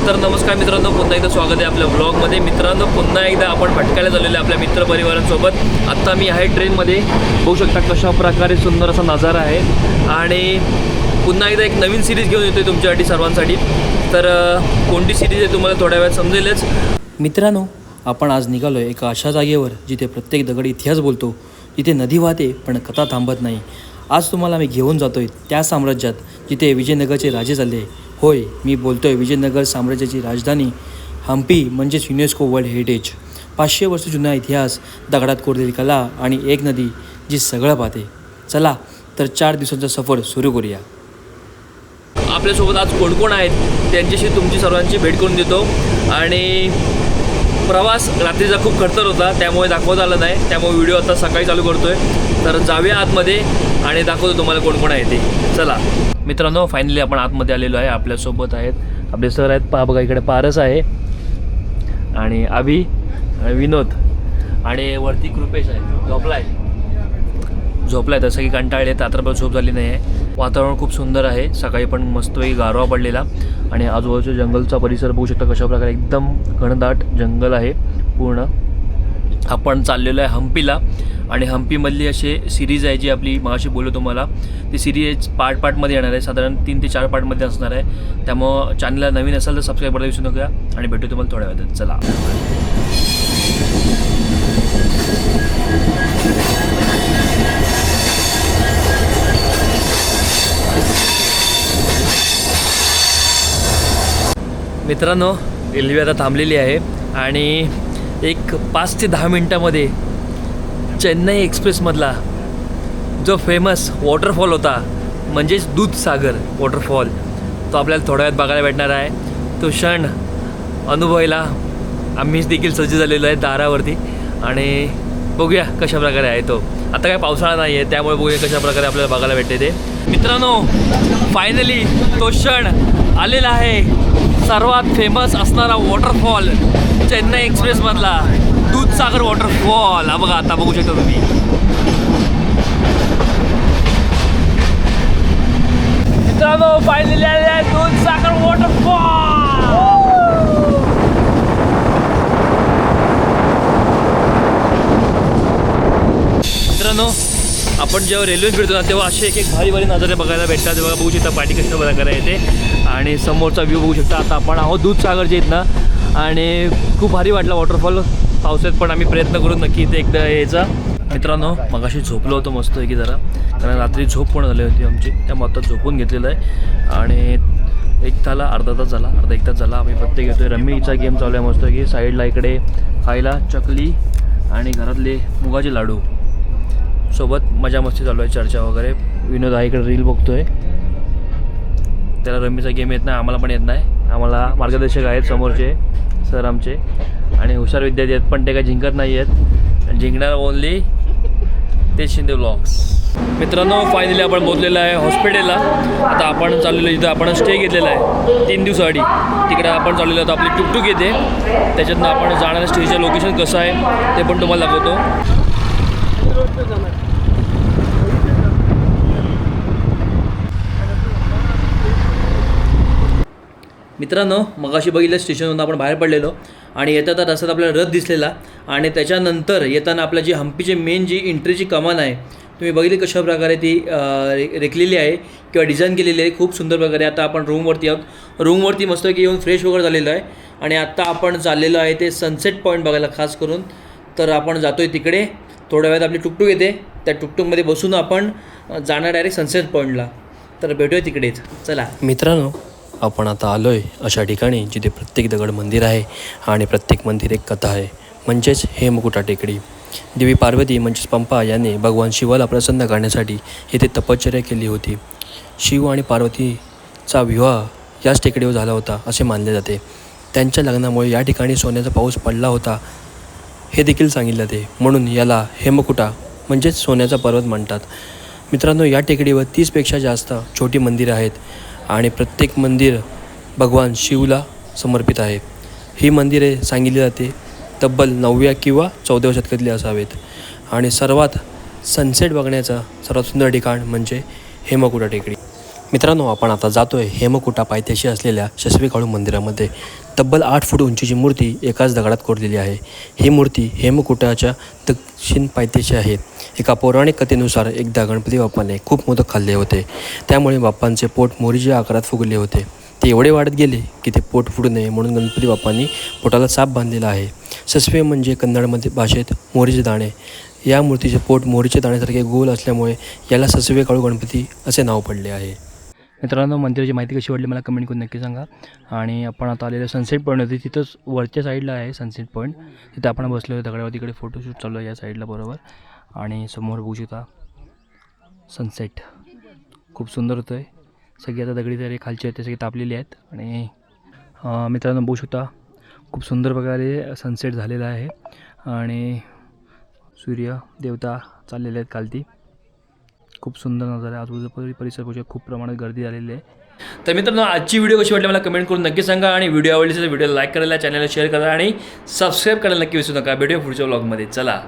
तर नमस्कार मित्रांनो, पुन्हा एकदा स्वागत आहे आपल्या ब्लॉगमध्ये. मित्रांनो, पुन्हा एकदा आपण भटकायला झालेलो आहे आपल्या मित्रपरिवारांसोबत. आत्ता मी आहे ट्रेनमध्ये. बघू शकता कशा प्रकारे सुंदर असा नजारा आहे. आणि पुन्हा एकदा एक नवीन सिरीज घेऊन येतो आहे तुमच्यासाठी सर्वांसाठी. तर कोणती सिरीज आहे तुम्हाला थोड्या वेळात समजेलच. मित्रांनो, आपण आज निघालो आहे एका अशा जागेवर जिथे प्रत्येक दगड इतिहास बोलतो, जिथे नदी वाहते पण कथा थांबत नाही. आज तुम्हाला मी घेऊन जातो आहे त्या साम्राज्यात जिथे विजयनगरचे राजे चालले. होय, मी बोलतो आहे विजयनगर साम्राज्याची राजधानी हम्पी, म्हणजेच युनेस्को वर्ल्ड हेरिटेज. 500 वर्ष जुना इतिहास, दगडात कोरलेली कला आणि एक नदी जी सगळं पाहते. चला तर 4 दिवसांचा सफर सुरू करूया. आपल्यासोबत आज कोण कोण आहेत त्यांच्याशी तुमची सर्वांची भेट करून देतो. आणि प्रवास रात्रीचा खूप खडतर होता, त्यामुळे दाखवता आलं नाही. त्यामुळे व्हिडिओ आता सकाळी चालू करतो आहे. तर जाऊया आतमध्ये आणि दाखवतो तुम्हाला कोण कोण आहे ते. चला मित्रांनो, फायनली आपण आतमध्ये आलेलो आहे. आपल्यासोबत आहेत आपले सर आहेत. बघा, इकडे पारस आहे आणि अभि, विनोद आणि वरती कृपेश आहे. झोपलाय तर सगळी कंटाळले, रात्रभर झोप झाली नाही आहे. वातावरण खूप सुंदर आहे. सकाळी पण मस्तपैकी गारवा पडलेला आणि आजूबाजूच्या जंगलचा परिसर बघू शकता कशा प्रकारे एकदम घनदाट जंगल आहे पूर्ण. आपण चाललेलो आहे हम्पीला आणि हम्पीमधली अशी सिरीज आहे जी आपली मगाशी बोललो तुम्हाला. ती सिरीज पार्टमध्ये येणार आहे, साधारण 3 ते 4 पार्टमध्ये असणार आहे. त्यामुळं चॅनलला नवीन असाल तर सबस्क्राईब करायला विसरू नका आणि भेटू तुम्हाला थोड्या वेळात. चला मित्रांनो, रेल्वे आता थांबलेली आहे आणि एक 5 ते 10 मिनटामध्ये चेन्नई एक्सप्रेसमधला जो फेमस वॉटरफॉल होता, म्हणजेच दूधसागर वॉटरफॉल, तो आपल्याला थोड्या वेळात बघायला भेटणार आहे. तो क्षण अनुभवायला आम्ही देखील सज्ज झालेलो आहे दारावरती आणि बघूया कशा प्रकारे आहे तो. आता काय पावसाळा नाही आहे, त्यामुळे बघूया कशा प्रकारे आपल्याला बघायला भेटते ते. मित्रांनो, फायनली तो क्षण आलेला आहे. सर्वात फेमस असणारा वॉटरफॉल, चेन्नई एक्सप्रेसमधला दूधसागर वॉटरफॉल. हा बघा, आता बघू शकता तुम्ही. मित्रांनो, फायनली आलेला आहे दूधसागर वॉटरफॉल. मित्रांनो, आपण जेव्हा रेल्वेत फिरतो ना तेव्हा असे एक भारी भारी नजारे बघायला भेटतात. बघा, बघू शकता पाठी कशा प्रकारे येते आणि समोरचा व्ह्यू बघू शकता. आता आपण आहोत दूधसागरचे इथनं आणि खूप भारी वाटला वॉटरफॉल. पावसात पण आम्ही प्रयत्न करू नक्की इथे एकदा यायचा. मित्रांनो, मगाशी झोपलो होतो मस्त की जरा, कारण रात्री झोप पण झाली होती आमची, त्यामुळे आता झोपून घेतलेलं आहे. आणि अर्धा तास झाला आम्ही प्रत्येक येतोय. रम्मीचा गेम चालू आहे मस्त की. साईडला इकडे खायला चकली आणि घरातले मुगाचे लाडू सोबत मजा मस्ती चालू आहे, चर्चा वगैरे. विनोद आहे इकडे रील बघतोय. त्याला रम्मीचा गेम येत नाही, आम्हाला पण येत नाही. आम्हाला मार्गदर्शक आहेत समोरचे सर आमचे आणि हुशार विद्यार्थी आहेत, पण ते काही जिंकत नाही आहेत. जिंकणार ओनली ते शिंदे व्लॉग्स. मित्रांनो, फायनली आपण पोहोचलेलं आहे हॉस्पिटलला. आता आपण चाललेलो इथं आपण स्टे घेतलेला आहे 3 दिवसासाठी. तिकडे आपण चाललेलो होतो, आपली टुकटुक येते, त्याच्यातनं आपण जाणाऱ्या स्टेजचं लोकेशन कसं आहे ते पण तुम्हाला दाखवतो. मित्रांनो, मगाशी बघितलं स्टेशनवरून आपण बाहेर पडलेलो आणि येता रस्त्यात आपल्याला रथ दिसलेला आणि त्याच्यानंतर येताना आपल्या जी हम्पीची मेन जी एंट्रीची कमान आहे, तुम्ही बघितली कशा प्रकारे ती रेखलेली आहे किंवा डिझाईन केलेली आहे खूप सुंदर प्रकारे. आता आपण रूमवरती आहोत. रूमवरती मस्तपैकी येऊन फ्रेश वगैरे झालेलं आहे आणि आत्ता आपण चाललेलो आहे ते सनसेट पॉईंट बघायला खास करून. तर आपण जातो आहे तिकडे. थोड्या वेळात आपली टुकटुक येते, त्या टुकटुकमध्ये बसून आपण जाणार डायरेक्ट सनसेट पॉईंटला. तर भेटूया तिकडेच. चला मित्रांनो, आपण आता आलो आहे अशा ठिकाणी जिथे प्रत्येक दगड मंदिर आहे आणि प्रत्येक मंदिर एक कथा आहे, म्हणजेच हेमकुटा टेकडी. देवी पार्वती म्हणजेच पंपा याने भगवान शिवाला प्रसन्न करण्यासाठी येथे तपश्चर्या केली होती. शिव आणि पार्वतीचा विवाह याच टेकडीवर झाला होता असे मानले जाते. त्यांच्या लग्नामुळे या ठिकाणी सोन्याचा पाऊस पडला होता हे देखील सांगितले जाते, म्हणून याला हेमकुटा म्हणजेच सोन्याचा पर्वत म्हणतात. मित्रांनो, या टेकडीवर 30पेक्षा जास्त छोटी मंदिरं आहेत आणि प्रत्येक मंदिर भगवान शिवला समर्पित आहे. ही मंदिरे सांगितली जाते तब्बल 9व्या किंवा 14व्या शतकातली असावेत आणि सर्वात सनसेट बघण्याचं सर्वात सुंदर ठिकाण म्हणजे हेमकुटा टेकडी. मित्रांनो, आपण आता जातोय हेमकुटा पायथ्याशी असलेल्या शस्वी काळू मंदिरामध्ये. तब्बल 8 फूट उंचीची मूर्ती एकाच दगडात कोरलेली आहे. ही मूर्ती हेमकुटाच्या दक्षिण पायथ्याशी आहे. एका पौराणिक कथेनुसार एकदा गणपती बाप्पाने खूप मोदक खाल्ले होते. त्यामुळे बाप्पांचे पोट मोरीच्या आकारात फुगले होते. ते एवढे वाढत गेले की ते पोट फुगू नये म्हणून गणपती बाप्पांनी पोटाला साप बांधलेला आहे. सस्वे म्हणजे कन्नडमध्ये भाषेत मोरीचे दाणे. या मूर्तीचे पोट मोरीच्या दाण्यासारखे गोल असल्यामुळे याला सस्वे काळू गणपती असे नाव पडले आहे. मित्रांनो, मंदिराची माहिती कशी वाटली मला कमेंट करून नक्की सांगा. आणि आपण आता आलेलं सनसेट पॉईंट होती, तिथंच वरच्या साईडला आहे सनसेट पॉईंट. तिथं आपण बसलो होतो दगडावर. तिकडे फोटोशूट चालू आहे या साईडला बरोबर. आणि समोर बघू शकता सनसेट खूप सुंदर होतं आहे. सगळी आता दगडी तरी खालची आहेत ते सगळी तापलेली आहेत. आणि मित्रांनो बघू शकता खूप सुंदर प्रकारे सनसेट झालेला आहे. आणि सूर्य देवता चाललेले आहेत खालती. खूप सुंदर नजारा. आजूबाजूचा परिसर बघू खूप प्रमाणात गर्दी झालेली आहे. तर मित्रांनो, आजची व्हिडिओ कशी वाटली मला कमेंट करून नक्की सांगा. आणि व्हिडिओ आवडली तर व्हिडिओला लाईक करायला, चॅनलला शेअर करा आणि सबस्क्राईब करायला नक्की विसरू नका. भेटूया पुढच्या व्लॉगमध्ये. चला.